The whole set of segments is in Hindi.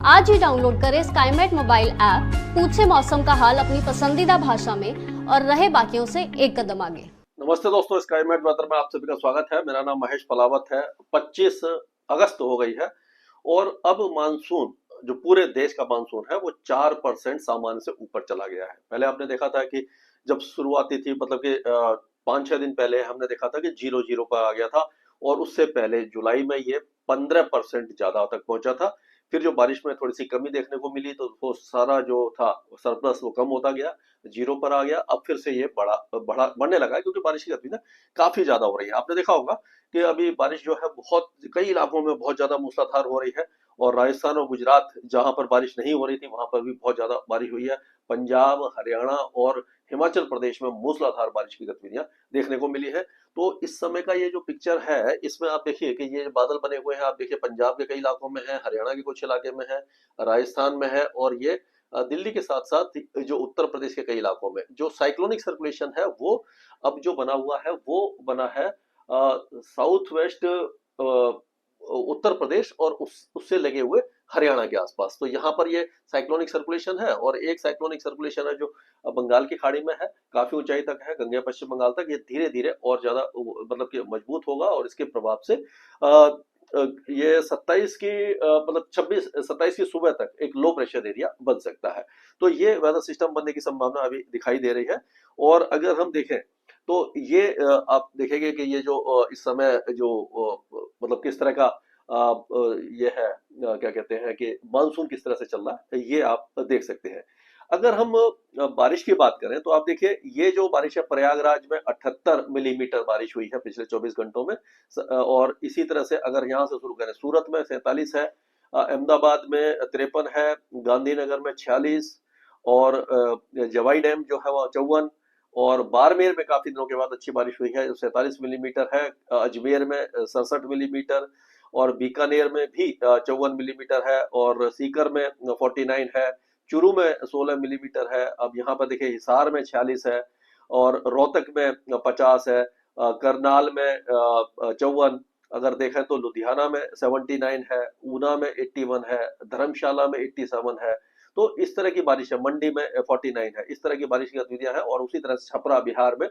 आज ही डाउनलोड करें स्काईमेट मोबाइल ऐप, पूछे मौसम का हाल अपनी पसंदीदा भाषा में और रहे बाकियों से एक कदम आगे। नमस्ते दोस्तों, स्काईमेट वेदर में आप सभी का स्वागत है। मेरा नाम महेश पलावत है। 25 अगस्त हो गई है और अब मानसून, जो पूरे देश का मानसून है, वो 4% सामान्य से ऊपर चला गया है। पहले आपने देखा था कि जब शुरुआती थी, मतलब कि 5-6 दिन पहले हमने देखा था कि 0-0 पर आ गया था और उससे पहले जुलाई में ये 15% ज्यादा तक पहुंचा था। फिर जो बारिश में थोड़ी सी कमी देखने को मिली तो वो सारा जो था सरप्लस वो कम होता गया, 0 पर आ गया। अब फिर से ये बढ़ने लगा है क्योंकि बारिश की गति ना काफी ज्यादा हो रही है। आपने देखा होगा कि अभी बारिश जो है बहुत कई इलाकों में बहुत ज्यादा मूसलाधार हो रही है और राजस्थान और गुजरात जहां पर बारिश नहीं हो रही थी वहां पर भी बहुत ज्यादा बारिश हुई है। पंजाब, हरियाणा और हिमाचल प्रदेश में मूसलाधार बारिश की गतिविधियां देखने को मिली है। तो इस समय का ये जो पिक्चर है, इसमें आप देखिए कि ये बादल बने हुए हैं। आप देखिए पंजाब के कई इलाकों में है, हरियाणा के कुछ इलाके में है, राजस्थान में है और ये दिल्ली के साथ साथ जो उत्तर प्रदेश के कई इलाकों में जो साइक्लोनिक सर्कुलेशन है वो अब जो बना हुआ है वो बना है साउथ वेस्ट उत्तर प्रदेश और उससे लगे हुए हरियाणा के आसपास। तो यहाँ पर ये साइक्लोनिक सर्कुलेशन है और एक साइक्लोनिक सर्कुलेशन है जो बंगाल की खाड़ी में है, काफी ऊंचाई तक है, गंगे पश्चिम बंगाल तक। ये धीरे धीरे और ज्यादा मतलब कि मजबूत होगा और इसके प्रभाव से ये 27 की मतलब 26-27 की सुबह तक एक लो प्रेशर एरिया बन सकता है। तो ये वेदर सिस्टम बनने की संभावना अभी दिखाई दे रही है। और अगर हम देखें तो ये आप देखेंगे कि ये जो इस समय जो मतलब किस तरह का ये है, क्या कहते हैं कि मानसून किस तरह से चल रहा है, ये आप देख सकते हैं। अगर हम बारिश की बात करें तो आप देखिए ये जो बारिश है, प्रयागराज में 78 मिलीमीटर बारिश हुई है पिछले 24 घंटों में। और इसी तरह से अगर यहाँ से शुरू करें, सूरत में 47 है, अहमदाबाद में 53 है, गांधीनगर में 46 और जवाई डैम जो है वो 54 और बाड़मेर में काफी दिनों के बाद अच्छी बारिश हुई है, 47 मिलीमीटर है। अजमेर में 67 मिलीमीटर और बीकानेर में भी 54 मिलीमीटर है और सीकर में 49 है, चूरू में 16 मिलीमीटर है। अब यहाँ पर देखिए हिसार में 46 है और रोहतक में 50 है, करनाल में 54। अगर देखें तो लुधियाना में 79 है, ऊना में 81 है, धर्मशाला में 87 है। तो इस तरह की बारिश है, मंडी में 49 है। इस तरह की बारिश की गतिविधियां हैं और उसी तरह से छपरा बिहार में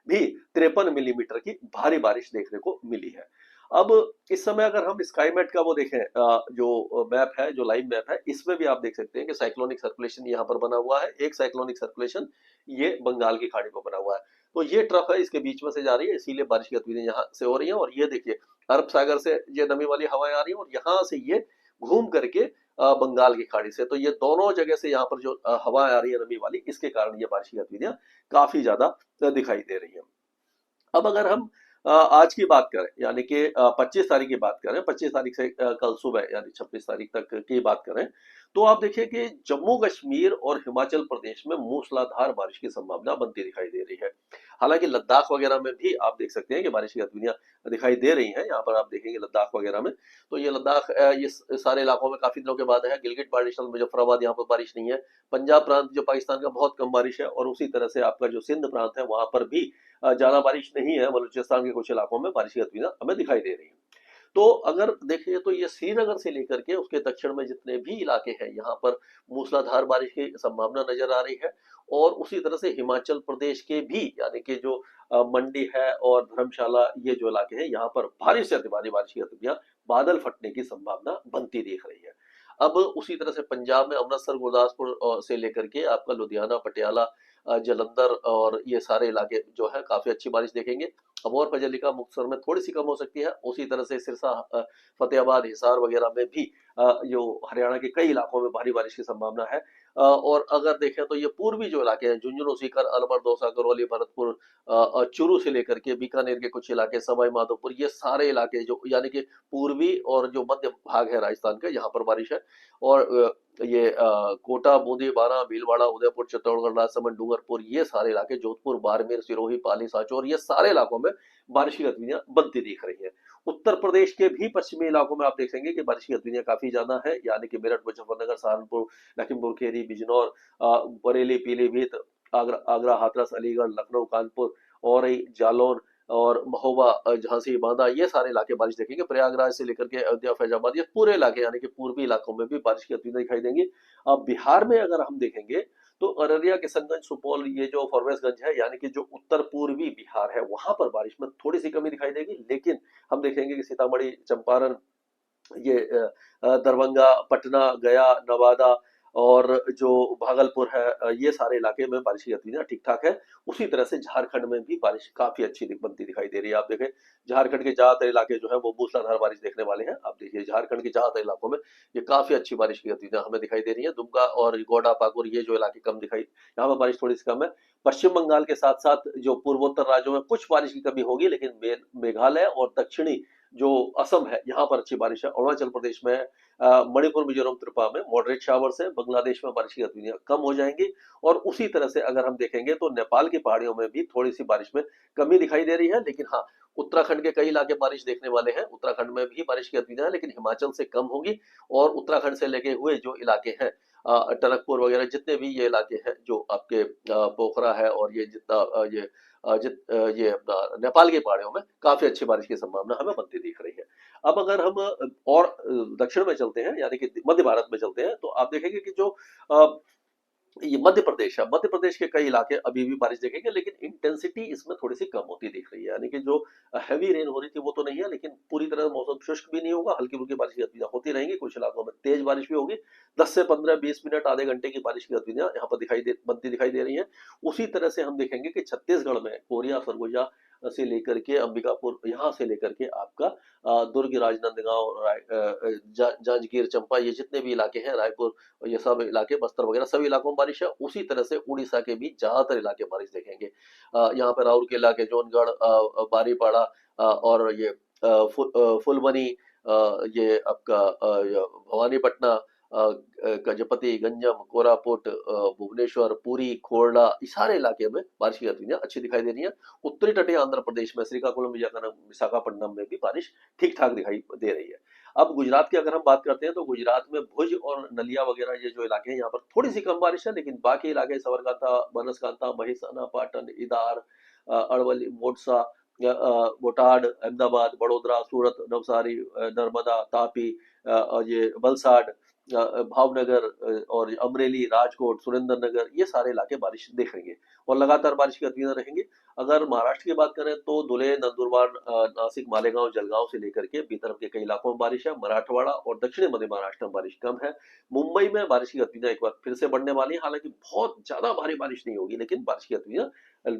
भी 53 मिलीमीटर की भारी बारिश देखने को मिली है। अब इस समय अगर हम स्काईमेट का वो देखें, जो मैप है, जो लाइव मैप है, इसमें भी आप देख सकते हैं कि साइक्लोनिक सर्कुलेशन यहाँ पर बना हुआ है। एक साइक्लोनिक सर्कुलेशन ये बंगाल की खाड़ी पर बना हुआ है, तो ये ट्रफ है, इसके बीच में से जा रही है, इसीलिए बारिश की गतिविधियां यहाँ से हो रही है। और ये देखिए अरब सागर से ये नमी वाली हवाएं आ रही है और यहाँ से ये घूम करके बंगाल की खाड़ी से, तो ये दोनों जगह से यहाँ पर जो हवा आ रही है नमी वाली, इसके कारण ये बारिश की गतिविधियां काफी ज्यादा दिखाई दे रही है। अब अगर हम आज की बात करें, यानी कि 25 तारीख की बात करें, 25 तारीख से कल सुबह यानी 26 तारीख तक की बात करें, तो आप देखिए कि जम्मू कश्मीर और हिमाचल प्रदेश में मूसलाधार बारिश की संभावना बनती दिखाई दे रही है। हालांकि लद्दाख वगैरह में भी आप देख सकते हैं कि बारिश की गतिविधियां दिखाई दे रही हैं। यहाँ पर आप देखेंगे लद्दाख वगैरह में, तो ये लद्दाख ये सारे इलाकों में काफी दिनों के बाद है। गिलगिट बाल्टिस्तान, मुजफ्फराबाद, यहाँ पर बारिश नहीं है। पंजाब प्रांत जो पाकिस्तान का, बहुत कम बारिश है और उसी तरह से आपका जो सिंध प्रांत है वहां पर भी ज्यादा बारिश नहीं है। बलूचिस्तान के कुछ इलाकों में बारिश की गतिविधियां हमें दिखाई दे रही है। तो अगर देखिए तो ये श्रीनगर से लेकर के उसके दक्षिण में जितने भी इलाके हैं, यहाँ पर मूसलाधार बारिश की संभावना नजर आ रही है। और उसी तरह से हिमाचल प्रदेश के भी, यानी कि जो मंडी है और धर्मशाला, ये जो इलाके हैं, यहाँ पर भारी से अति भारी बारिश की गतिविधियां, बादल फटने की संभावना बनती दिख रही है। अब उसी तरह से पंजाब में अमृतसर, गुरदासपुर से लेकर के आपका लुधियाना, पटियाला, जलंधर और ये सारे इलाके जो है काफी अच्छी बारिश देखेंगे। अबोहर, फजलिका, मुक्तसर में थोड़ी सी कम हो सकती है। उसी तरह से सिरसा, फतेहाबाद, हिसार वगैरह में भी जो हरियाणा के कई इलाकों में भारी बारिश की संभावना है। और अगर देखें तो ये पूर्वी जो इलाके हैं, झुंझुनू, सीकर, अलवर, दौसा, करौली, भरतपुर, चूरू से लेकर के बीकानेर के कुछ इलाके, सवाई माधोपुर, ये सारे इलाके जो यानी कि पूर्वी और जो मध्य भाग है राजस्थान का, यहाँ पर बारिश है। और ये कोटा, बूंदी, बारां, भीलवाड़ा, उदयपुर, चित्तौड़गढ़, राजसमंद, डूंगरपुर, ये सारे इलाके, जोधपुर, बाड़मेर, सिरोही, पाली, सांचौर, ये सारे इलाकों में बारिश की गतिविधियां बनती दिख रही है। उत्तर प्रदेश के भी पश्चिमी इलाकों में आप देखेंगे कि बारिश की गतिविधियां काफी ज्यादा है, यानी कि मेरठ, मुजफ्फरनगर, सहारनपुर, लखीमपुर खीरी, बिजनौर, बरेली, पीलीभीत, आगरा, हाथरस, अलीगढ़, लखनऊ, कानपुर, औरई, जालौन, और महोबा, झांसी, बांदा, ये सारे इलाके बारिश देखेंगे। प्रयागराज से लेकर के अयोध्या, फैजाबाद, ये पूरे इलाके यानी कि पूर्वी इलाकों में भी बारिश की गतिविधियां दिखाई देंगी। अब बिहार में अगर हम देखेंगे तो अररिया, किशनगंज, सुपौल, ये जो फॉरबिसगंज है यानी कि जो उत्तर पूर्वी बिहार है, वहां पर बारिश में थोड़ी सी कमी दिखाई देगी। लेकिन हम देखेंगे कि सीतामढ़ी, चंपारण, ये दरभंगा, पटना, गया, नवादा और जो भागलपुर है, ये सारे इलाके में बारिश की गतिविधियां ठीक ठाक है। उसी तरह से झारखंड में भी बारिश काफी अच्छी बनती दिखाई दे रही है। आप देखें, झारखंड के ज्यादातर इलाके जो है वो मूसलाधार बारिश देखने वाले हैं। आप देखिए, झारखंड के ज्यादातर इलाकों में ये काफी अच्छी बारिश की गतिविधियां हमें दिखाई दे रही है। दुमका और गोडा, पाकुर, ये जो इलाके कम दिखाई, यहाँ पर बारिश थोड़ी सी कम है। पश्चिम बंगाल के साथ साथ जो पूर्वोत्तर राज्यों में कुछ बारिश की कमी होगी, लेकिन मेघालय और दक्षिणी जो असम है, यहाँ पर अच्छी बारिश है। अरुणाचल प्रदेश में, मणिपुर, मिजोरम, त्रिपुरा में मॉडरेट शावर्स है। बांग्लादेश में बारिश की गतिविधियां कम हो जाएंगी। और उसी तरह से अगर हम देखेंगे तो नेपाल की पहाड़ियों में भी थोड़ी सी बारिश में कमी दिखाई दे रही है। लेकिन हाँ, उत्तराखंड के कई इलाके बारिश देखने वाले हैं। उत्तराखंड में भी बारिश की गतिविधियां, लेकिन हिमाचल से कम होगी। और उत्तराखंड से लगे हुए जो इलाके हैं, टनकपुर वगैरह, जितने भी ये इलाके हैं जो आपके पोखरा है और ये जितना ये अपना नेपाल की पहाड़ियों में काफी अच्छी बारिश की संभावना हमें बनती दिख रही है। अब अगर हम और दक्षिण में चलते हैं यानी कि मध्य भारत में चलते हैं, तो आप देखेंगे कि जो ये मध्य प्रदेश है, मध्य प्रदेश के कई इलाके अभी भी बारिश देखेंगे, लेकिन इंटेंसिटी इसमें थोड़ी सी कम होती दिख रही है। यानी कि जो हैवी रेन हो रही थी वो तो नहीं है, लेकिन पूरी तरह मौसम शुष्क भी नहीं होगा। हल्की फुल्की बारिश की गतिविधियां होती रहेंगी। कुछ इलाकों में तेज बारिश भी होगी। 10 से 15-20 मिनट, आधे घंटे की बारिश की गतिविधियां यहाँ पर बनती दिखाई दे रही है। उसी तरह से हम देखेंगे कि छत्तीसगढ़ में कोरिया, सरगुजा से लेकर के अंबिकापुर, यहाँ से लेकर के आपका दुर्ग, राजनांदगांव, जांजगीर, चंपा, ये जितने भी इलाके हैं, रायपुर, ये सब इलाके, बस्तर वगैरह सभी इलाकों में बारिश है। उसी तरह से उड़ीसा के भी ज्यादातर इलाके बारिश देखेंगे। यहाँ पर राउरकेला के जोनगढ़, बारीपाड़ा, और ये फुलबनी, ये आपका भवानीपटना, गजपति, गंजम, कोरापुट, भुवनेश्वर, पुरी, खोरडा, इस सारे इलाके में बारिश की गतिविधियां अच्छी दिखाई दे रही है। उत्तरी तटीय आंध्र प्रदेश में श्रीकाकुलम, विशाखापट्टनम में भी बारिश ठीक ठाक दिखाई दे रही है। अब गुजरात की अगर हम बात करते हैं तो गुजरात में भुज और नलिया वगैरह ये जो इलाके हैं, यहाँ पर थोड़ी सी कम बारिश है। लेकिन बाकी इलाके सबरकांठा, बनासकांठा, महेसाना, पाटन, इदार, अरवली, मोडसा, बोटाड, अहमदाबाद, बड़ोदरा, सूरत, नवसारी, नर्मदा, तापी, ये वलसाड, भावनगर, और अमरेली, राजकोट, सुरेंद्रनगर, ये सारे इलाके बारिश देखेंगे और लगातार बारिश की गतिविधियां रहेंगी। अगर महाराष्ट्र की बात करें तो धुले, नंदुरबार, नासिक, मालेगांव, जलगांव से लेकर के विदर्भ के कई इलाकों में बारिश है। मराठवाड़ा और दक्षिणी मध्य महाराष्ट्र में बारिश कम है। मुंबई में बारिश की गतिविधियां एक बार फिर से बढ़ने वाली है। हालांकि बहुत ज्यादा भारी बारिश नहीं होगी, लेकिन बारिश की गतिविधियां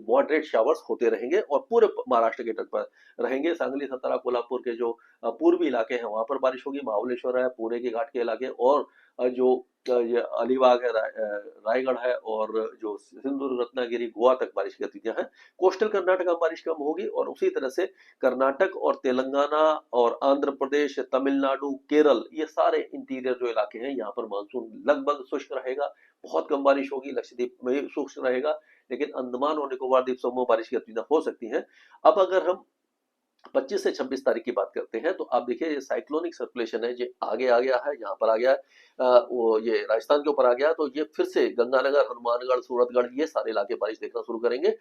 मॉडरेट शावर्स होते रहेंगे और पूरे महाराष्ट्र के तट पर रहेंगे। सांगली, सतारा, कोल्हापुर के जो पूर्वी इलाके हैं वहां पर बारिश होगी। महाबलेश्वर है, पुणे के घाट के इलाके, और जो ये अलीबाग है, रायगढ़ है, और जो सिंधु, रत्नागिरी, गोवा तक बारिश की गतिविधियां हैं। कोस्टल कर्नाटक में बारिश कम होगी। और उसी तरह से कर्नाटक और तेलंगाना और आंध्र प्रदेश, तमिलनाडु, केरल, ये सारे इंटीरियर जो इलाके हैं, यहाँ पर मानसून लगभग शुष्क रहेगा। बहुत कम बारिश होगी। लक्षद्वीप में भी शुष्क रहेगा, लेकिन अंडमान और निकोबार द्वीप समूह में बारिश की गतिविधियां हो सकती हैं। अब अगर हम 25 से 26 तारीख की बात करते हैं तो आप देखिए, ये साइक्लोनिक सर्कुलेशन है, ये आगे आ गया है, यहाँ पर आ गया है, वो ये राजस्थान के ऊपर आ गया। तो ये फिर से गंगानगर, हनुमानगढ़, सूरतगढ़, ये सारे इलाके बारिश देखना शुरू करेंगे।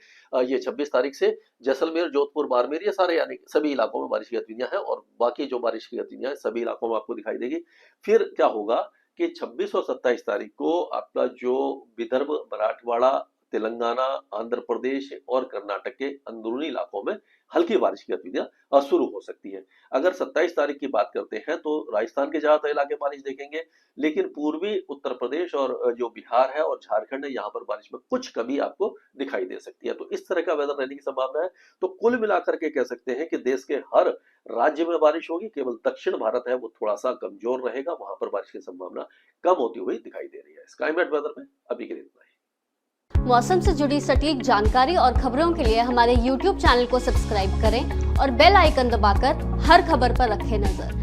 ये 26 तारीख से जैसलमेर, जोधपुर, बाड़मेर, ये सारे यानी सभी इलाकों में बारिश की गतिविधियां हैं। और बाकी जो बारिश की गतिविधियां हैं सभी इलाकों में आपको दिखाई देगी। फिर क्या होगा कि 26 और 27 तारीख को आपका जो विदर्भ, मराठवाड़ा, तेलंगाना, आंध्र प्रदेश और कर्नाटक के अंदरूनी इलाकों में हल्की बारिश की गतिविधियां शुरू हो सकती है। अगर 27 तारीख की बात करते हैं तो राजस्थान के ज्यादातर इलाके बारिश देखेंगे, लेकिन पूर्वी उत्तर प्रदेश और जो बिहार है और झारखंड है, यहाँ पर बारिश में कुछ कमी आपको दिखाई दे सकती है। तो इस तरह का वेदर रहने की संभावना है। तो कुल मिलाकर के कह सकते हैं कि देश के हर राज्य में बारिश होगी। केवल दक्षिण भारत है वो थोड़ा सा कमजोर रहेगा, वहां पर बारिश की संभावना कम होती हुई दिखाई दे रही है। स्काईमेट वेदर में अभी के लिए इतना ही। मौसम से जुड़ी सटीक जानकारी और खबरों के लिए हमारे YouTube चैनल को सब्सक्राइब करें और बेल आइकन दबाकर हर खबर पर रखें नजर।